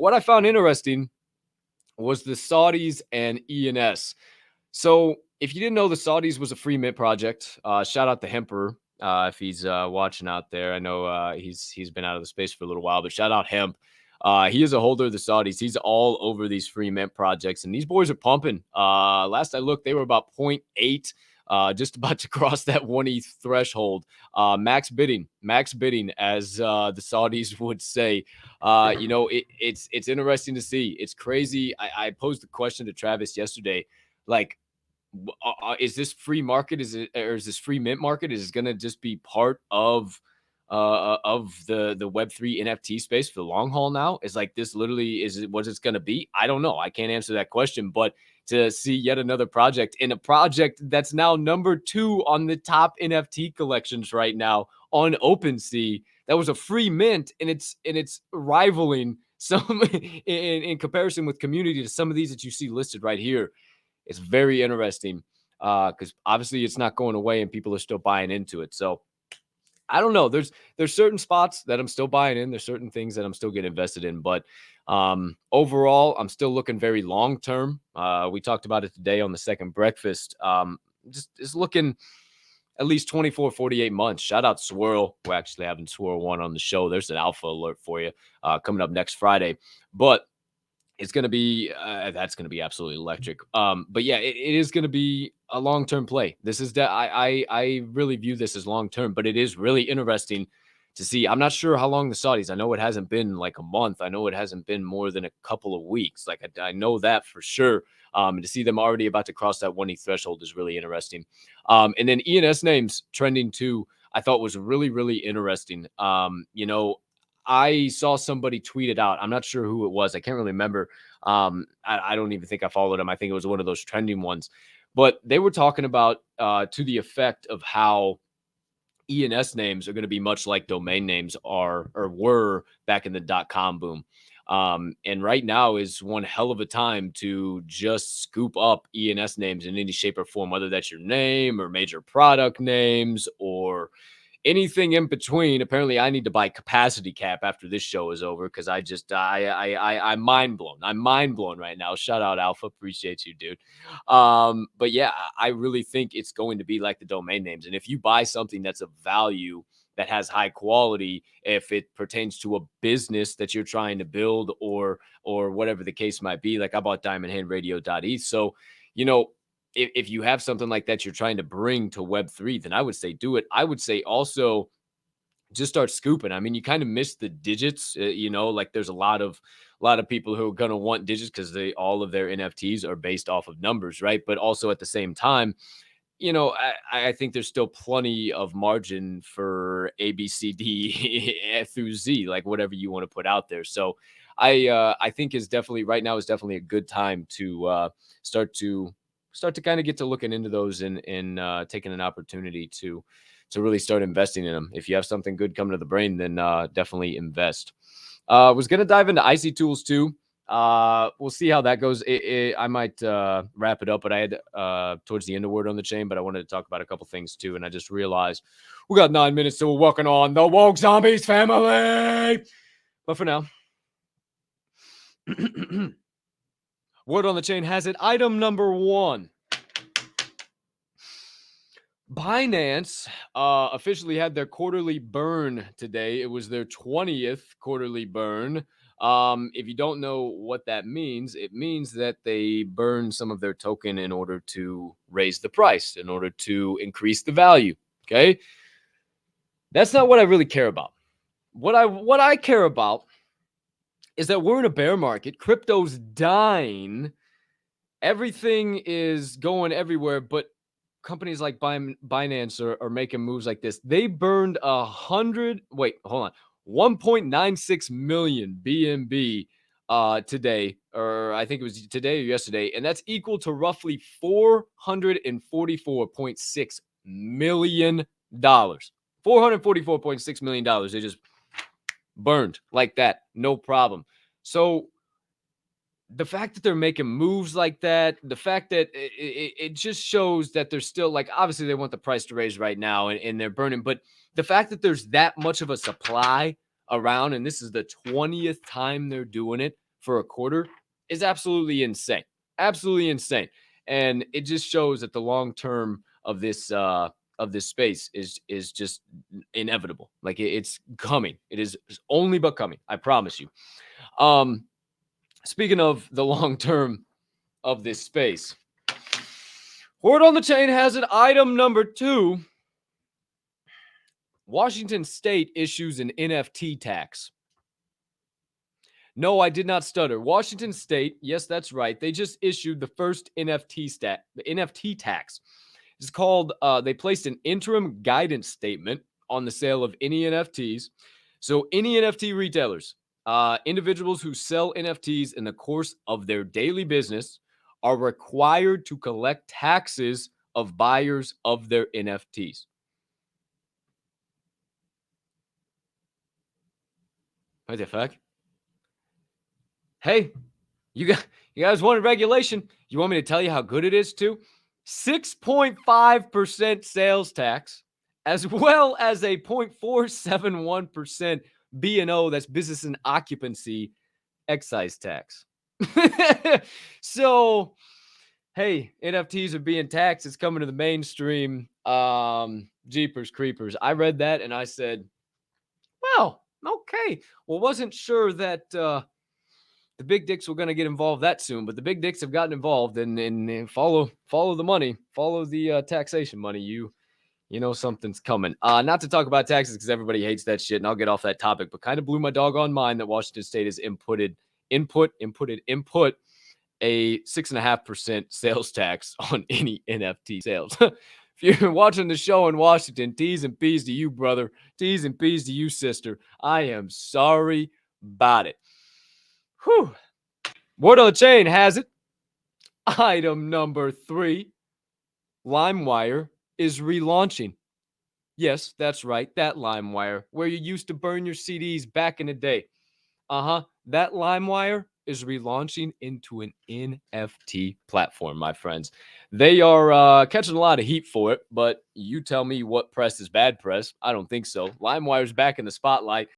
what I found interesting was the Saudis and ENS. So if you didn't know, the Saudis was a free mint project. Shout out to Hemper if he's watching out there. I know he's been out of the space for a little while, but shout out Hemp. He is a holder of the Saudis. He's all over these free mint projects, and these boys are pumping. Last I looked, they were about zero point 0.8. Just about to cross that 1 ETH threshold. Max bidding, as the Saudis would say. It's interesting to see. It's crazy. I posed the question to Travis yesterday, like, is this free market? Is this free mint market? Is it going to just be part of the Web3 NFT space for the long haul now? Is like this literally is it what it's going to be? I don't know. I can't answer that question, but to see yet another project in a project that's now number 2 on the top NFT collections right now on OpenSea, that was a free mint, and it's rivaling some in comparison with community to some of these that you see listed right here. It's very interesting because obviously it's not going away and people are still buying into it. So I don't know. There's certain spots that I'm still buying in. There's certain things that I'm still getting invested in, but overall, I'm still looking very long term. We talked about it today on the second breakfast. Just looking at least 24, 48 months. Shout out Swirl. We're actually having Swirl 1 on the show. There's an alpha alert for you coming up next Friday. But it's going to be that's going to be absolutely electric. But yeah, it is going to be a long-term play. This is that I really view this as long-term, but it is really interesting to see. I'm not sure how long the Saudis. I know it hasn't been like a month. I know it hasn't been more than a couple of weeks. Like I know that for sure. And to see them already about to cross that 1 ETH threshold is really interesting. And then ENS names trending too, I thought was really, really interesting. I saw somebody tweet it out. I'm not sure who it was. I can't really remember. I don't even think I followed him. I think it was one of those trending ones. But they were talking about to the effect of how ENS names are going to be much like domain names are or were back in the .com boom. And right now is one hell of a time to just scoop up ENS names in any shape or form, whether that's your name or major product names or anything in between. Apparently I need to buy capacity cap after this show is over because I'm mind blown. I'm mind blown right now. Shout out Alpha, appreciate you, dude. But yeah, I really think it's going to be like the domain names, and if you buy something that's of value that has high quality, if it pertains to a business that you're trying to build or whatever the case might be, like I bought diamondhandradio.eth. So if you have something like that you're trying to bring to Web3, then I would say do it. I would say also just start scooping. I mean, you kind of miss the digits, like there's a lot of people who are going to want digits because all of their NFTs are based off of numbers, right? But also at the same time, I think there's still plenty of margin for A, B, C, D through Z, like whatever you want to put out there. So I think is definitely right now is definitely a good time to start to kind of get to looking into those and taking an opportunity to really start investing in them. If you have something good coming to the brain, then definitely invest. Was going to dive into IC tools too. We'll see how that goes. I might wrap it up, but I had towards the end of Word on the Chain, but I wanted to talk about a couple things too. And I just realized we got 9 minutes, so we're working on the Woke Zombies family. But for now, Word on the Chain has it. Item number 1. Binance officially had their quarterly burn today. It was their 20th quarterly burn. If you don't know what that means, it means that they burn some of their token in order to raise the price, in order to increase the value. Okay. That's not what I really care about. What I care about is that we're in a bear market. Crypto's dying. Everything is going everywhere, but companies like Binance are making moves like this. They burned 1.96 million BNB today, or I think it was today or yesterday, and that's equal to roughly $444.6 million. $444.6 million. They just burned like that, no problem. So the fact that they're making moves like that, the fact that it just shows that they're still like, obviously they want the price to raise right now and they're burning, but the fact that there's that much of a supply around, and this is the 20th time they're doing it, for a quarter is absolutely insane. Absolutely insane. And it just shows that the long term of this space is just inevitable. Like it's coming. It is only but coming. I promise you. Um, Speaking of the long term of this space, Word on the Chain has it. Item number 2. Washington State issues an NFT tax. No, I did not stutter. Washington State, yes, that's right. They just issued the first the NFT tax. It's called, they placed an interim guidance statement on the sale of any NFTs. So any NFT retailers, individuals who sell NFTs in the course of their daily business are required to collect taxes of buyers of their NFTs. What the fuck? Hey, you guys wanted regulation. You want me to tell you how good it is too? 6.5% sales tax, as well as a 0.471% B&O, that's business and occupancy excise tax. So, hey, NFTs are being taxed. It's coming to the mainstream. Jeepers creepers. I read that and I said, well, okay. Well, wasn't sure that the big dicks were going to get involved that soon, but the big dicks have gotten involved and follow the money, follow the taxation money. You know something's coming. Not to talk about taxes because everybody hates that shit, and I'll get off that topic. But kind of blew my doggone mind that Washington State has inputted a 6.5% sales tax on any NFT sales. If you're watching the show in Washington, T's and P's to you, brother. T's and P's to you, sister. I am sorry about it. Whew. Word on the Chain has it. Item number 3. LimeWire is relaunching. Yes, that's right. That LimeWire, where you used to burn your CDs back in the day. That LimeWire is relaunching into an NFT platform, my friends. They are catching a lot of heat for it, but you tell me what press is bad press. I don't think so. LimeWire's back in the spotlight.